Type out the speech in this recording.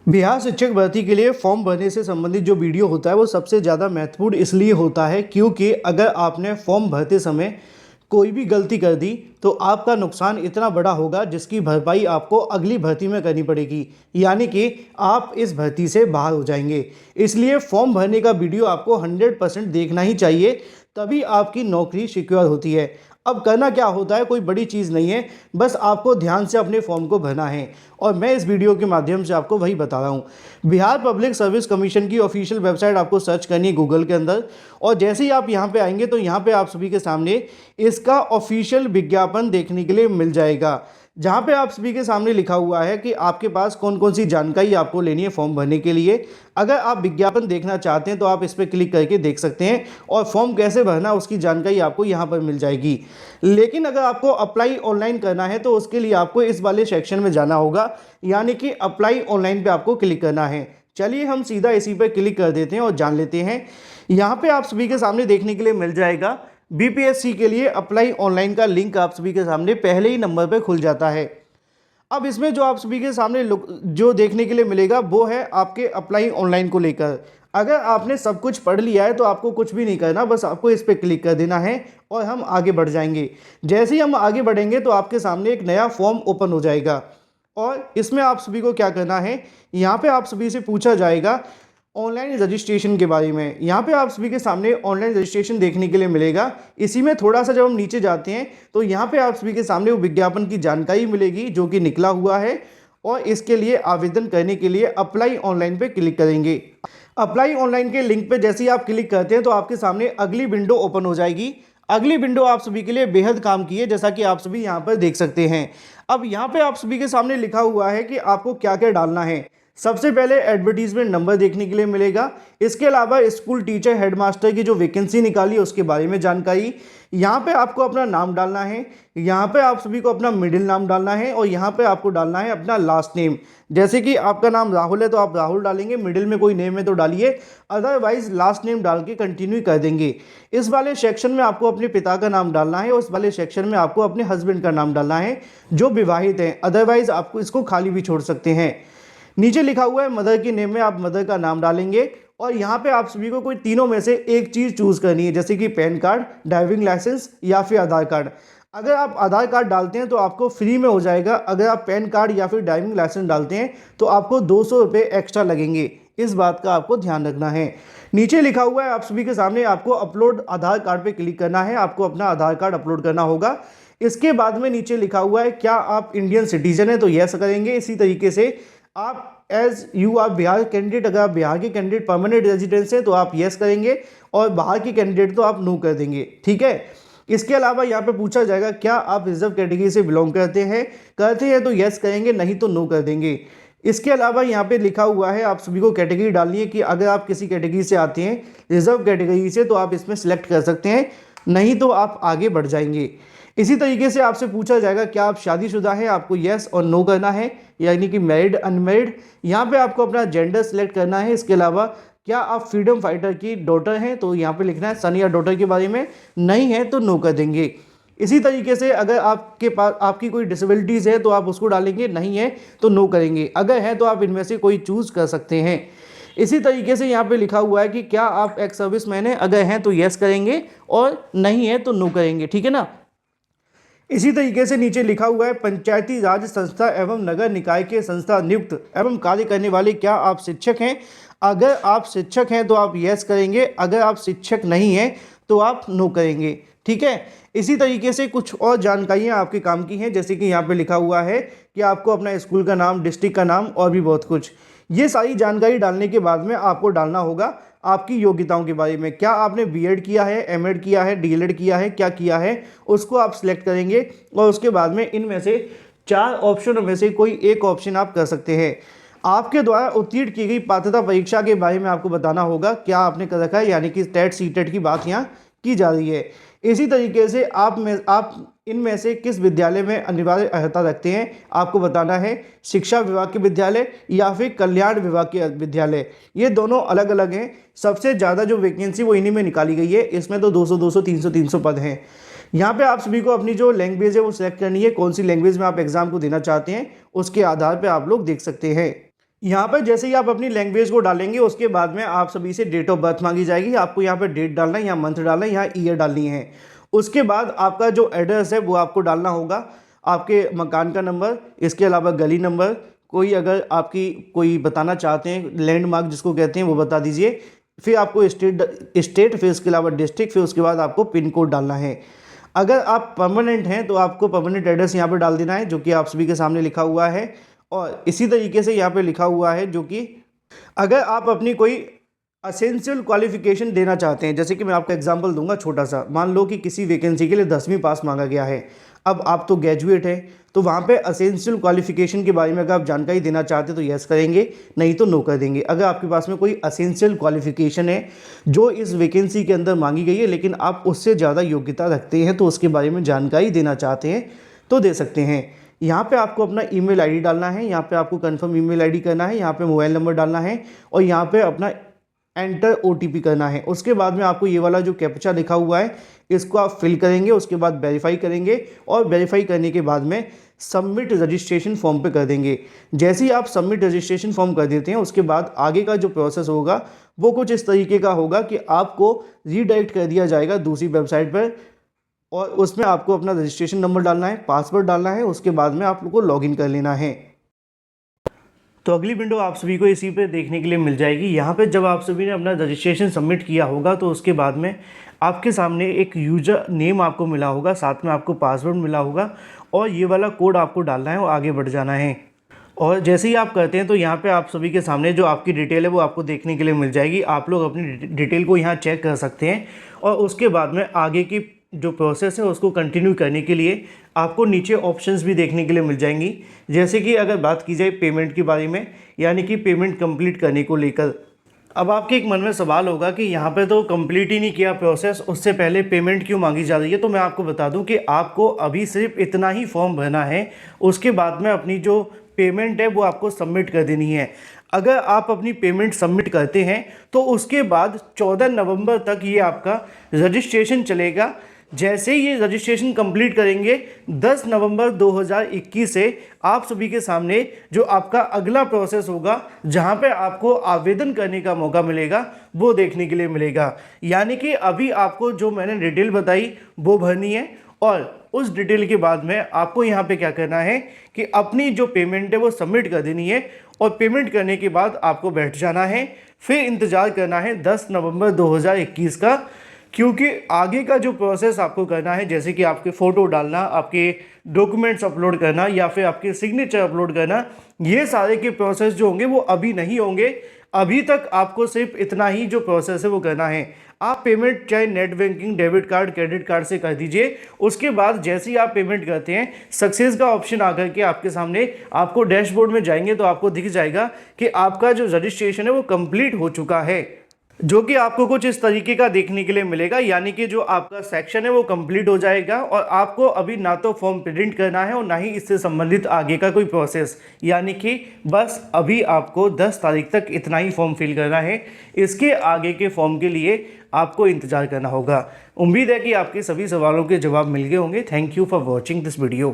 बिहार शिक्षक भर्ती के लिए फॉर्म भरने से संबंधित जो वीडियो होता है वो सबसे ज़्यादा महत्वपूर्ण इसलिए होता है क्योंकि अगर आपने फॉर्म भरते समय कोई भी गलती कर दी तो आपका नुकसान इतना बड़ा होगा जिसकी भरपाई आपको अगली भर्ती में करनी पड़ेगी, यानी कि आप इस भर्ती से बाहर हो जाएंगे। इसलिए फॉर्म भरने का वीडियो आपको 100% देखना ही चाहिए, तभी आपकी नौकरी सिक्योर होती है। अब करना क्या होता है, कोई बड़ी चीज़ नहीं है, बस आपको ध्यान से अपने फॉर्म को भरना है और मैं इस वीडियो के माध्यम से आपको वही बता रहा हूँ। बिहार पब्लिक सर्विस कमीशन की ऑफिशियल वेबसाइट आपको सर्च करनी है गूगल के अंदर, और जैसे ही आप यहाँ पे आएंगे तो यहाँ पे आप सभी के सामने इसका ऑफिशियल विज्ञापन देखने के लिए मिल जाएगा, जहाँ पे आप सभी के सामने लिखा हुआ है कि आपके पास कौन कौन सी जानकारी आपको लेनी है फॉर्म भरने के लिए। अगर आप विज्ञापन देखना चाहते हैं तो आप इस पर क्लिक करके देख सकते हैं और फॉर्म कैसे भरना उसकी जानकारी आपको यहाँ पर मिल जाएगी। लेकिन अगर आपको अप्लाई ऑनलाइन करना है तो उसके लिए आपको इस वाले सेक्शन में जाना होगा, यानी कि अप्लाई ऑनलाइन पे आपको क्लिक करना है। चलिए हम सीधा इसी पर क्लिक कर देते हैं और जान लेते हैं। यहाँ पे आप सभी के सामने देखने के लिए मिल जाएगा बीपीएससी के लिए अप्लाई ऑनलाइन का लिंक आप सभी के सामने पहले ही नंबर पर खुल जाता है। अब इसमें जो आप सभी के सामने जो देखने के लिए मिलेगा वो है आपके अप्लाई ऑनलाइन को लेकर। अगर आपने सब कुछ पढ़ लिया है तो आपको कुछ भी नहीं करना, बस आपको इस पर क्लिक कर देना है और हम आगे बढ़ जाएंगे। जैसे ही हम आगे बढ़ेंगे तो आपके सामने एक नया फॉर्म ओपन हो जाएगा और इसमें आप सभी को क्या करना है, यहाँ पे आप सभी से पूछा जाएगा ऑनलाइन रजिस्ट्रेशन के बारे में। यहाँ पे आप सभी के सामने ऑनलाइन रजिस्ट्रेशन देखने के लिए मिलेगा। इसी में थोड़ा सा जब हम नीचे जाते हैं तो यहाँ पे आप सभी के सामने वो विज्ञापन की जानकारी मिलेगी जो कि निकला हुआ है, और इसके लिए आवेदन करने के लिए अप्लाई ऑनलाइन पे क्लिक करेंगे। अप्लाई ऑनलाइन के लिंक पे जैसे ही आप क्लिक करते हैं तो आपके सामने अगली विंडो ओपन हो जाएगी। अगली विंडो आप सभी के लिए बेहद काम की है, जैसा कि आप सभी यहाँ पर देख सकते हैं। अब यहाँ पे आप सभी के सामने लिखा हुआ है कि आपको क्या क्या डालना है। सबसे पहले एडवर्टीजमेंट नंबर देखने के लिए मिलेगा। इसके अलावा स्कूल टीचर हेडमास्टर की जो वैकेंसी निकाली है उसके बारे में जानकारी। यहाँ पे आपको अपना नाम डालना है, यहाँ पे आप सभी को अपना मिडिल नाम डालना है और यहाँ पे आपको डालना है अपना लास्ट नेम। जैसे कि आपका नाम राहुल है तो आप राहुल डालेंगे, मिडिल में कोई नेम है तो डालिए, अदरवाइज लास्ट नेम डाल के कंटिन्यू कर देंगे। इस वाले सेक्शन में आपको अपने पिता का नाम डालना है और इस वाले सेक्शन में आपको अपने हस्बैंड का नाम डालना है जो विवाहित हैं, अदरवाइज आपको इसको खाली भी छोड़ सकते हैं। नीचे लिखा हुआ है मदर की नेम में आप मदर का नाम डालेंगे और यहाँ पे आप सभी को कोई तीनों में से एक चीज़ चूज़ करनी है, जैसे कि पैन कार्ड, ड्राइविंग लाइसेंस या फिर आधार कार्ड। अगर आप आधार कार्ड डालते हैं तो आपको फ्री में हो जाएगा, अगर आप पैन कार्ड या फिर ड्राइविंग लाइसेंस डालते हैं तो आपको 200 रुपये एक्स्ट्रा लगेंगे। इस बात का आपको ध्यान रखना है। नीचे लिखा हुआ है आप सभी के सामने आपको अपलोड आधार कार्ड पे क्लिक करना है, आपको अपना आधार कार्ड अपलोड करना होगा। इसके बाद में नीचे लिखा हुआ है क्या आप इंडियन सिटीजन है तो यस करेंगे। इसी तरीके से आप as you are Bihar candidate, अगर आप बिहार के कैंडिडेट परमानेंट रेजिडेंस हैं तो आप यस करेंगे और बाहर के कैंडिडेट तो आप नो कर देंगे, ठीक है। इसके अलावा यहाँ पे पूछा जाएगा क्या आप रिजर्व कैटेगरी से बिलोंग करते हैं तो यस करेंगे, नहीं तो नो कर देंगे। इसके अलावा यहाँ पे लिखा हुआ है आप सभी को कैटेगरी डालनी है कि अगर आप किसी कैटेगरी से आते हैं रिजर्व कैटेगरी से तो आप इसमें सेलेक्ट कर सकते हैं, नहीं तो आप आगे बढ़ जाएंगे। इसी तरीके से आपसे पूछा जाएगा क्या आप शादीशुदा हैं, आपको यस और नो करना है, यानी कि मैरिड अनमैरिड। यहाँ पे आपको अपना जेंडर सेलेक्ट करना है। इसके अलावा क्या आप फ्रीडम फाइटर की डॉटर हैं तो यहाँ पे लिखना है सन या डॉटर के बारे में, नहीं है तो नो कर देंगे। इसी तरीके से अगर आपके पास आपकी कोई डिसेबिलिटीज़ है तो आप उसको डालेंगे, नहीं है तो नो करेंगे, अगर है तो आप इनमें से कोई चूज़ कर सकते हैं। इसी तरीके से यहाँ पे लिखा हुआ है कि क्या आप एक्स सर्विस मैन हैं, अगर हैं तो यस करेंगे और नहीं है तो नो करेंगे, ठीक है ना। इसी तरीके से नीचे लिखा हुआ है पंचायती राज संस्था एवं नगर निकाय के संस्था नियुक्त एवं कार्य करने वाले क्या आप शिक्षक हैं। अगर आप शिक्षक हैं तो आप यस करेंगे, अगर आप शिक्षक नहीं हैं तो आप नो करेंगे, ठीक है। इसी तरीके से कुछ और जानकारियाँ आपके काम की हैं, जैसे कि यहाँ पे लिखा हुआ है कि आपको अपना स्कूल का नाम, डिस्ट्रिक्ट का नाम और भी बहुत कुछ। ये सारी जानकारी डालने के बाद में आपको डालना होगा आपकी योग्यताओं के बारे में, क्या आपने बीएड किया है, एमएड किया है, डीएलएड किया है, क्या किया है, उसको आप सिलेक्ट करेंगे और उसके बाद में इनमें से 4 ऑप्शनों में से कोई एक ऑप्शन आप कर सकते हैं। आपके द्वारा उत्तीर्ण की गई पात्रता परीक्षा के बारे में आपको बताना होगा क्या आपने कर रखा है, यानी कि टेट सीटेट की बात यहाँ की जा रही है। इसी तरीके से आप इनमें से किस विद्यालय में अनिवार्य अर्हता रखते हैं आपको बताना है, शिक्षा विभाग के विद्यालय या फिर कल्याण विभाग के विद्यालय। ये दोनों अलग अलग हैं। सबसे ज़्यादा जो वैकेंसी वो इन्हीं में निकाली गई है, इसमें तो 200 200 300 300 पद हैं। यहाँ पे आप सभी को अपनी जो लैंग्वेज है वो सिलेक्ट करनी है, कौन सी लैंग्वेज में आप एग्जाम को देना चाहते हैं उसके आधार पर आप लोग देख सकते हैं। यहाँ पर जैसे ही आप अपनी लैंग्वेज को डालेंगे उसके बाद में आप सभी से डेट ऑफ बर्थ मांगी जाएगी। आपको यहाँ पर डेट डालना है, यहाँ मंथ डालना है, यहाँ ईयर डालनी है। उसके बाद आपका जो एड्रेस है वो आपको डालना होगा, आपके मकान का नंबर, इसके अलावा गली नंबर, कोई अगर आपकी कोई बताना चाहते हैं लैंडमार्क जिसको कहते हैं वो बता दीजिए। फिर आपको स्टेट, फिर इसके अलावा डिस्ट्रिक्ट, फिर उसके बाद आपको पिन कोड डालना है। अगर आप परमानेंट हैं तो आपको परमानेंट एड्रेस यहाँ पर डाल देना है, जो कि आप सभी के सामने लिखा हुआ है। और इसी तरीके से यहाँ पे लिखा हुआ है जो कि अगर आप अपनी कोई असेंशियल क्वालिफिकेशन देना चाहते हैं, जैसे कि मैं आपका एग्जांपल दूंगा छोटा सा। मान लो कि किसी वैकेंसी के लिए 10वीं पास मांगा गया है, अब आप तो ग्रेजुएट हैं, तो वहाँ पे असेंशियल क्वालिफिकेशन के बारे में अगर आप जानकारी देना चाहते हैं तो यस करेंगे, नहीं तो नो कर देंगे। अगर आपके पास में कोई असेंशियल क्वालिफिकेशन है जो इस वैकेंसी के अंदर मांगी गई है लेकिन आप उससे ज़्यादा योग्यता रखते हैं तो उसके बारे में जानकारी देना चाहते हैं तो दे सकते हैं। यहाँ पे आपको अपना ईमेल आईडी डालना है, यहाँ पे आपको कंफर्म ईमेल आईडी करना है, यहाँ पे मोबाइल नंबर डालना है और यहाँ पे अपना एंटर ओटीपी करना है। उसके बाद में आपको ये वाला जो कैप्चा लिखा हुआ है इसको आप फिल करेंगे, उसके बाद वेरीफाई करेंगे और वेरीफाई करने के बाद में सबमिट रजिस्ट्रेशन फॉर्म पे कर देंगे। जैसे ही आप सबमिट रजिस्ट्रेशन फॉर्म कर देते हैं उसके बाद आगे का जो प्रोसेस होगा वो कुछ इस तरीके का होगा कि आपको रीडायरेक्ट कर दिया जाएगा दूसरी वेबसाइट पर और उसमें आपको अपना रजिस्ट्रेशन नंबर डालना है, पासवर्ड डालना है, उसके बाद में आप लोग को लॉगिन कर लेना है। तो अगली विंडो आप सभी को इसी पे देखने के लिए मिल जाएगी। यहाँ पे जब आप सभी ने अपना रजिस्ट्रेशन सबमिट किया होगा तो उसके बाद में आपके सामने एक यूज़र नेम आपको मिला होगा, साथ में आपको पासवर्ड मिला होगा और ये वाला कोड आपको डालना है और आगे बढ़ जाना है। और जैसे ही आप करते हैं तो यहाँ पे आप सभी के सामने जो आपकी डिटेल है वो आपको देखने के लिए मिल जाएगी। आप लोग अपनी डिटेल को यहाँ चेक कर सकते हैं और उसके बाद में आगे की जो प्रोसेस है उसको कंटिन्यू करने के लिए आपको नीचे ऑप्शंस भी देखने के लिए मिल जाएंगी। जैसे कि अगर बात की जाए पेमेंट के बारे में, यानी कि पेमेंट कंप्लीट करने को लेकर। अब आपके एक मन में सवाल होगा कि यहाँ पे तो कंप्लीट ही नहीं किया प्रोसेस, उससे पहले पेमेंट क्यों मांगी जा रही है। तो मैं आपको बता दूं कि आपको अभी सिर्फ इतना ही फॉर्म भरना है, उसके बाद में अपनी जो पेमेंट है वो आपको सबमिट कर देनी है। अगर आप अपनी पेमेंट सबमिट करते हैं तो उसके बाद 14 नवंबर तक ये आपका रजिस्ट्रेशन चलेगा। जैसे ही ये रजिस्ट्रेशन कंप्लीट करेंगे 10 नवंबर 2021 से आप सभी के सामने जो आपका अगला प्रोसेस होगा जहां पे आपको आवेदन करने का मौका मिलेगा वो देखने के लिए मिलेगा। यानी कि अभी आपको जो मैंने डिटेल बताई वो भरनी है और उस डिटेल के बाद में आपको यहाँ पे क्या करना है कि अपनी जो पेमेंट है वो सबमिट कर देनी है और पेमेंट करने के बाद आपको बैठ जाना है। फिर इंतज़ार करना है 10 नवंबर 2021 का, क्योंकि आगे का जो प्रोसेस आपको करना है, जैसे कि आपके फ़ोटो डालना, आपके डॉक्यूमेंट्स अपलोड करना या फिर आपके सिग्नेचर अपलोड करना, ये सारे के प्रोसेस जो होंगे वो अभी नहीं होंगे। अभी तक आपको सिर्फ इतना ही जो प्रोसेस है वो करना है। आप पेमेंट चाहे net banking, debit card, credit card से कर दीजिए। उसके बाद जैसे ही आप पेमेंट करते हैं सक्सेस का ऑप्शन आकर के आपके सामने, आपको डैशबोर्ड में जाएंगे तो आपको दिख जाएगा कि आपका जो रजिस्ट्रेशन है वो कंप्लीट हो चुका है, जो कि आपको कुछ इस तरीके का देखने के लिए मिलेगा। यानी कि जो आपका सेक्शन है वो कंप्लीट हो जाएगा और आपको अभी ना तो फॉर्म प्रिंट करना है और ना ही इससे संबंधित आगे का कोई प्रोसेस। यानी कि बस अभी आपको 10 तारीख तक इतना ही फॉर्म फिल करना है। इसके आगे के फॉर्म के लिए आपको इंतजार करना होगा। उम्मीद है कि आपके सभी सवालों के जवाब मिल गए होंगे। Thank you for watching this video.